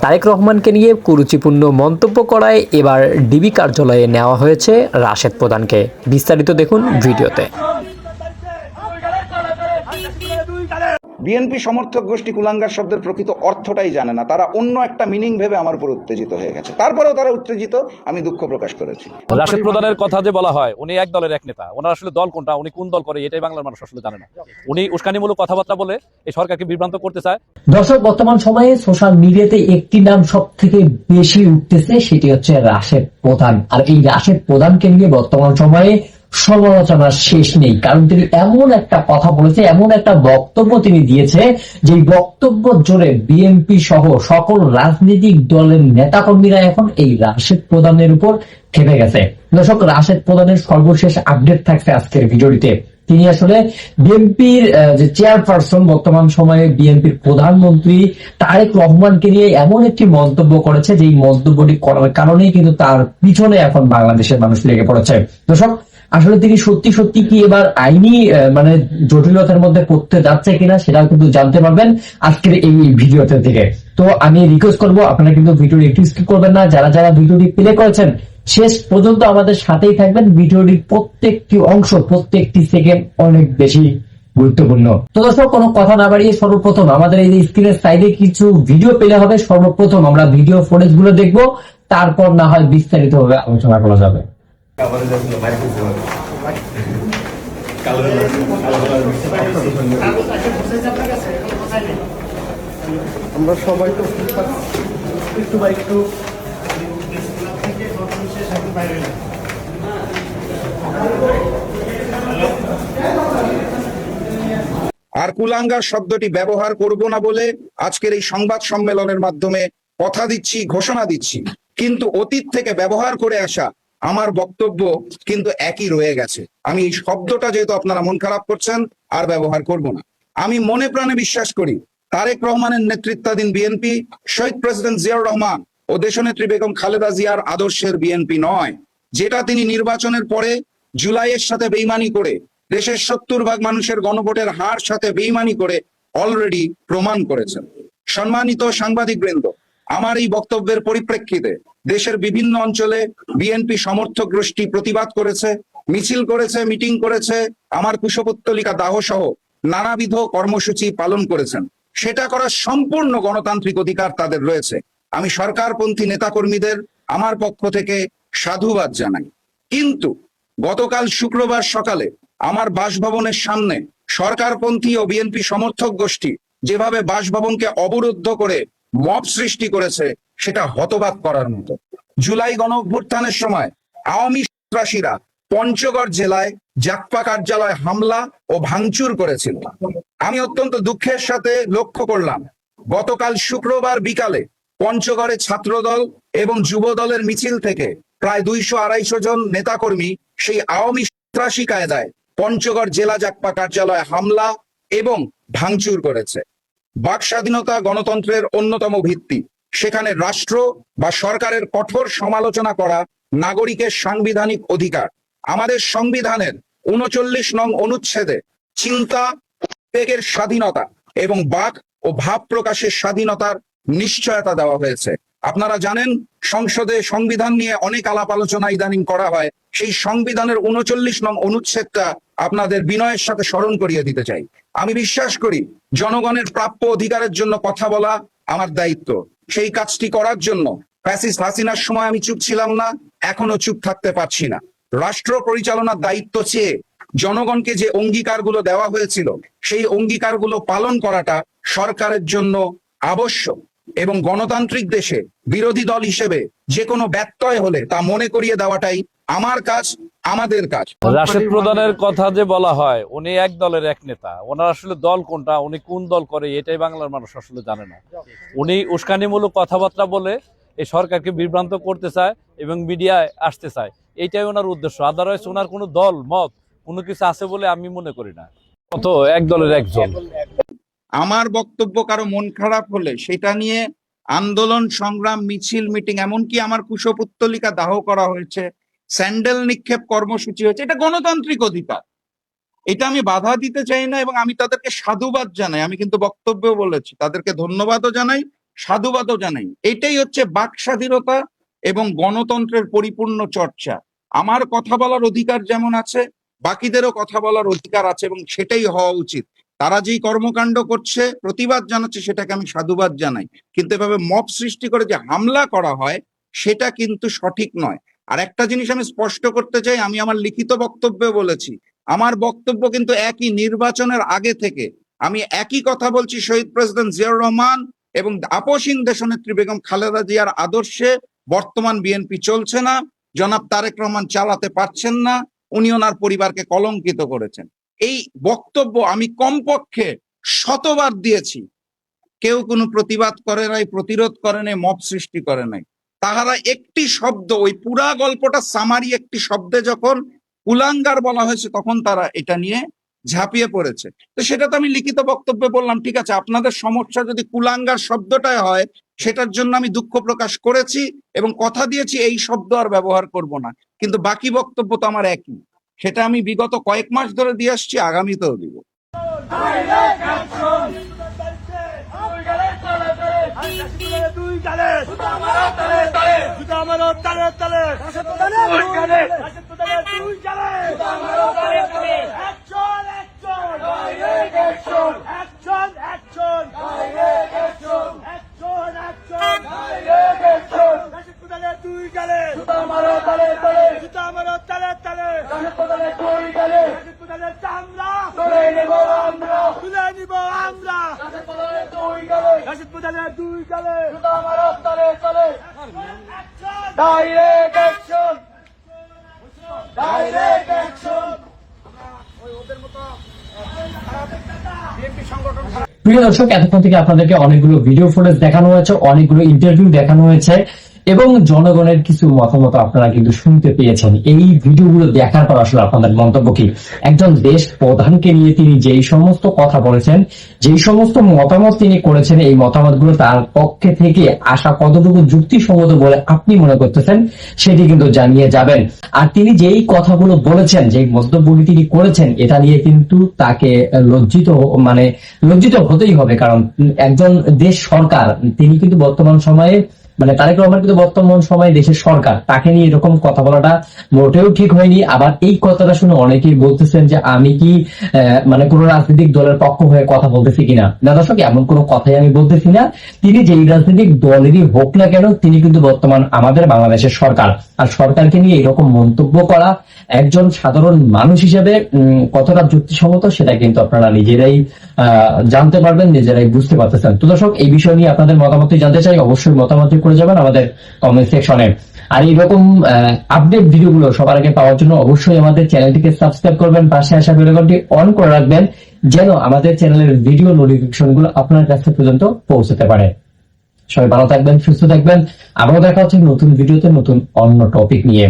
তারেক রহমানকে নিয়ে কুরুচিপূর্ণ মন্তব্য করায় এবার ডিবি কার্যালয়ে নেওয়া হয়েছে রাশেদ প্রধানকে। বিস্তারিত দেখুন ভিডিওতে। বিএনপি সমর্থক গোষ্ঠী কুলাঙ্গার শব্দের প্রকৃত অর্থটাই জানে না, তারা অন্য একটা মিনিং ভেবে আমার উপর উত্তেজিত হয়ে গেছে। তারপরেও তারা উত্তেজিত, আমি দুঃখ প্রকাশ করেছি। রাশেদ প্রধানের কথা যে বলা হয়, উনি এক দলের এক নেতা, ওনার আসলে দল কোনটা, উনি কোন দল করে, এটাই বাংলার মানুষ আসলে জানে না। উনি উস্কানিমূলক কথাবার্তা বলে এই সরকারকে বিভ্রান্ত করতে চায়। দর্শক, বর্তমান সময়ে সোশ্যাল মিডিয়াতে একটি নাম সব থেকে বেশি উঠতেছে, সেটি হচ্ছে রাশেদ প্রধান। আর এই রাশেদ প্রধানকে নিয়ে বর্তমান সময়ে সমালোচনার শেষ নেই, কারণ তিনি এমন একটা কথা বলেছে, এমন একটা বক্তব্য তিনি দিয়েছে, যে বক্তব্য জোরে বিএনপি সহ সকল রাজনৈতিক দলের নেতাকর্মীরা এখন এই রাশেদ প্রধানের উপর খেপে গেছে। দর্শক, রাশেদ প্রধানের সর্বশেষ আপডেট থাকছে আজকের ভিডিওটিতে। তিনি আসলে বিএনপির যে চেয়ারপারসন, বর্তমান সময়ে বিএনপির প্রধানমন্ত্রী তারেক রহমানকে নিয়ে এমন একটি মন্তব্য করেছে, যে মন্তব্যটি করার কারণেই কিন্তু তার পিছনে এখন বাংলাদেশের মানুষ লেগে পড়েছে। দর্শক, আসলে তিনি সত্যি সত্যি কি এবার আইনি জটিলতার মধ্যে পড়তে যাচ্ছে কিনা, সেটাও কিন্তু জানতে পারবেন আজকের এই ভিডিওতে থেকে। তো আমি রিকোয়েস্ট করবো, আপনারা কিন্তু ভিডিওটি একটু স্কিপ করবেন না। যারা যারা ভিডিওটি প্লে করেছেন শেষ পর্যন্ত আমাদের সাথেই থাকবেন। ভিডিওটির প্রত্যেকটি অংশ, প্রত্যেকটি সেকেন্ড অনেক বেশি গুরুত্বপূর্ণ। তো দর্শক, কোনো কথা না বাড়িয়ে সর্বপ্রথম আমাদের এই স্ক্রিনের সাইডে কিছু ভিডিও পেলে হবে। সর্বপ্রথম আমরা ভিডিও ফুটেজ গুলো দেখবো, তারপর না হয় বিস্তারিত ভাবে আলোচনা করা যাবে। আমরা সবাই তো একটু বা একটু আর কুলাঙ্গার শব্দটি ব্যবহার করব না বলে আজকের এই সংবাদ সম্মেলনের মাধ্যমে কথা দিচ্ছি, ঘোষণা দিচ্ছি। কিন্তু অতীত থেকে ব্যবহার করে আসা আমার বক্তব্য কিন্তু একই রয়ে গেছে। আমি এই শব্দটা, যেহেতু আপনারা মন খারাপ করছেন, আর ব্যবহার করব না। আমি মনে প্রাণে বিশ্বাস করি তারেক রহমানের নেতৃত্বাধীন বিএনপি শহীদ প্রেসিডেন্ট জিয়াউর রহমান ও দেশনেত্রী বেগম খালেদা জিয়ার আদর্শের বিএনপি নয়, যেটা তিনি নির্বাচনের পরে জুলাইয়ের সাথে বেইমানি করে, দেশের 70% মানুষের গণভোটের হার সাথে বেইমানি করে অলরেডি প্রমাণ করেছেন। সম্মানিত সাংবাদিক বৃন্দ, আমার এই বক্তব্যের পরিপ্রেক্ষিতে দেশের বিভিন্ন অঞ্চলে বিএনপি সমর্থক গোষ্ঠী প্রতিবাদ করেছে, মিছিল করেছে, মিটিং করেছে, আমার কুশপুত্তলিকা দাহ সহ নানাবিধ কর্মসূচি পালন করেছেন। সেটা করার সম্পূর্ণ গণতান্ত্রিক অধিকার তাদের রয়েছে। আমি সরকারপন্থী নেতাকর্মীদের আমার পক্ষ থেকে সাধুবাদ জানাই। কিন্তু গতকাল শুক্রবার সকালে আমার বাসভবনের সামনে সরকারপন্থী ও বিএনপি সমর্থক গোষ্ঠী যেভাবে বাসভবনকে অবরুদ্ধ করে মব সৃষ্টি করেছে, সেটা হতবাক করার মতো। জুলাই গণঅভ্যুত্থানের সময় আওয়ামী সন্ত্রাসীরা পঞ্চগড় জেলায় জাকপা কার্যালয় হামলা ও ভাঙচুর করেছিল। আমি অত্যন্ত দুঃখের সাথে লক্ষ্য করলাম, গতকাল শুক্রবার বিকালে পঞ্চগড়ে ছাত্রদল এবং যুব দলের মিছিল থেকে প্রায় 200-250 জন নেতাকর্মী সেই আওয়ামী সন্ত্রাসী কায়দায় পঞ্চগড় জেলা জাকপা কার্যালয়ে হামলা এবং ভাঙচুর করেছে। বাক স্বাধীনতা গণতন্ত্রের অন্যতম ভিত্তি। সেখানে রাষ্ট্র বা সরকারের কঠোর সমালোচনা করা নাগরিকের সাংবিধানিক অধিকার। আমাদের সংবিধানের 39 নং অনুচ্ছেদে চিন্তা, বিবেকের স্বাধীনতা এবং বাক ও ভাব প্রকাশের স্বাধীনতার নিশ্চয়তা দেওয়া হয়েছে। আপনারা জানেন, সংসদে সংবিধান নিয়ে অনেক আলাপ আলোচনা ইদানিং করা হয়। সেই সংবিধানের 39 নং অনুচ্ছেদটা আপনাদের বিনয়ের সাথে স্মরণ করিয়ে দিতে চাই। আমি বিশ্বাস করি জনগণের প্রাপ্য অধিকারের জন্য কথা বলা আমার দায়িত্ব। সেই কাজটি করার জন্য ফ্যাসিস্ট হাসিনার সময় আমি চুপ ছিলাম না, এখনো চুপ থাকতে পারছি না। রাষ্ট্র পরিচালনার দায়িত্ব চেয়ে জনগণকে যে অঙ্গীকারগুলো দেওয়া হয়েছিল, সেই অঙ্গীকারগুলো পালন করাটা সরকারের জন্য আবশ্যক। এবং গণতান্ত্রিক দেশে বিরোধী দল হিসেবে যে কোনো ব্যত্যয় হলে তা মনে করিয়ে দেওয়াটাই আমার কাজ, আমাদের কাজ। রাশেদ প্রধানের কথা যে বলা হয়, উনি এক দলের এক নেতা, ওনার আসলে দল কোনটা, উনি কোন দল করে, এটাই বাংলার মানুষ আসলে জানে না। উনি উস্কানিমূলক কথাবার্তা বলে এই সরকারকে বিভ্রান্ত করতে চায় এবং মিডিয়ায় আসতে চায়, এইটাই ওনার উদ্দেশ্য। আদারওয়াইজ ওনার কোনো দল মত কোনো কিছু আছে বলে আমি মনে করি না। কত এক দলের একজন। আমার বক্তব্য কারো মন খারাপ হলে সেটা নিয়ে আন্দোলন, সংগ্রাম, মিছিল, মিটিং, এমনকি আমার কুশপুত্তলিকা দাহ করা হয়েছে, স্যান্ডেল নিক্ষেপ কর্মসূচি হয়েছে, এটা গণতান্ত্রিক অধিকার। এটা আমি বাধা দিতে চাই না এবং আমি তাদেরকে সাধুবাদ জানাই। আমি কিন্তু বক্তব্যেও বলেছি, তাদেরকে ধন্যবাদও জানাই সাধুবাদও জানাই। এটাই হচ্ছে বাক স্বাধীনতা এবং গণতন্ত্রের পরিপূর্ণ চর্চা। আমার কথা বলার অধিকার যেমন আছে, বাকিদেরও কথা বলার অধিকার আছে, এবং সেটাই হওয়া উচিত। তারা যেই কর্মকাণ্ড করছে, প্রতিবাদ জানাচ্ছে, সেটাকে আমি সাধুবাদ জানাই, কিন্তু এভাবে মব সৃষ্টি করে যে হামলা করা হয় সেটা কিন্তু সঠিক নয়। আর একটা জিনিস আমি স্পষ্ট করতে চাই, আমি আমার লিখিত বক্তব্যে বলেছি, আমার বক্তব্য কিন্তু একই নির্বাচনের আগে থেকে। আমি একই কথা বলছি, শহীদ প্রেসিডেন্ট জিয়াউর রহমান এবং আপসহীন দেশনেত্রী বেগম খালেদা জিয়ার আদর্শে বর্তমান বিএনপি চলছে না, জনাব তারেক রহমান চালাতে পারছেন না, উনি ওনার পরিবারকে কলঙ্কিত করেছেন। এই বক্তব্য আমি কমপক্ষে 100বার দিয়েছি। কেউ কোনো প্রতিবাদ করে নাই, প্রতিরোধ করে নাই, মব সৃষ্টি করে নাই। তাহারা একটি শব্দ, ওই পুরা গল্পটা সামারি একটি শব্দে যখন কুলাঙ্গার বলা হয়েছে, তখন তারা এটা নিয়ে ঝাঁপিয়ে পড়েছে। তো সেটা তো আমি লিখিত বক্তব্যে বললাম, ঠিক আছে, আপনাদের সমস্যা যদি কুলাঙ্গার শব্দটাই হয়, সেটার জন্য আমি দুঃখ প্রকাশ করেছি এবং কথা দিয়েছি এই শব্দ আর ব্যবহার করব না। কিন্তু বাকি বক্তব্য তো আমার একই, সেটা আমি বিগত কয়েক মাস ধরে দিয়ে আসছি, আগামীতেও দিব। প্রিয় দর্শক, এতক্ষণ থেকে আপনাদেরকে অনেকগুলো ভিডিও ফুটেজ দেখানো হয়েছে, অনেকগুলো ইন্টারভিউ দেখানো হয়েছে এবং জনগণের কিছু মতামত আপনারা কিন্তু শুনতে পেয়েছেন। এই ভিডিওগুলো দেখার পর আসলে আপনাদের মন্তব্য কি? একজন দেশ প্রধানকে নিয়ে তিনি যেই সমস্ত কথা বলেছেন, যেই সমস্ত মতামত তিনি করেছেন, এই মতামতগুলো তার পক্ষে থেকে আসা কতটুকু যুক্তিসঙ্গত বলে আপনি মনে করতেছেন সেটি কিন্তু জানিয়ে যাবেন। আর তিনি যেই কথাগুলো বলেছেন, যেই মন্তব্যগুলি তিনি করেছেন, এটা নিয়ে কিন্তু তাকে লজ্জিত হতেই হবে। কারণ একজন দেশ সরকার, তিনি কিন্তু বর্তমান সময়ে তারেক রহমান কিন্তু বর্তমান সময়ে দেশের সরকার, তাকে নিয়ে এরকম কথা বলাটা মোটেও ঠিক হয়নি। আবার এই কথাটা শুনে অনেকেই বলতেছেন যে আমি কি কোন রাজনৈতিক দলের পক্ষ হয়ে কথা বলতেছি কিনা। না দর্শক, এমন কোনো কথাই আমি বলতেছি না। তিনি যেই রাজনৈতিক দলেরই হোক না কেন, তিনি কিন্তু বর্তমান আমাদের বাংলাদেশের সরকার। আর সরকারকে নিয়ে এরকম মন্তব্য করা একজন সাধারণ মানুষ হিসেবে কতটা যুক্তিসঙ্গত, সেটা কিন্তু আপনারা নিজেরাই জানতে পারবেন, নিজেরাই বুঝতে পারতেছেন। তো দর্শক, এই বিষয় নিয়ে আপনাদের মতামত জানতে চাই, অবশ্যই মতামত করে যাবেন আমাদের কমেন্ট সেকশনে। আর এইরকম আপডেট ভিডিওগুলো সবার আগে পাওয়ার জন্য অবশ্যই আমাদের চ্যানেলটিকে সাবস্ক্রাইব করবেন, পাশে আসা বেল আইকনটি অন করে রাখবেন, যেন আমাদের চ্যানেলের ভিডিও নোটিফিকেশন গুলো আপনার কাছে পর্যন্ত পৌঁছতে পারে। সবাই ভালো থাকবেন, সুস্থ থাকবেন। আবারও দেখা হচ্ছে নতুন ভিডিওতে, নতুন অন্য টপিক নিয়ে।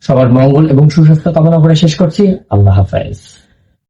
সবার মঙ্গল এবং সুস্বাস্থ্য কামনা করে শেষ করছি। আল্লাহ হাফেজ।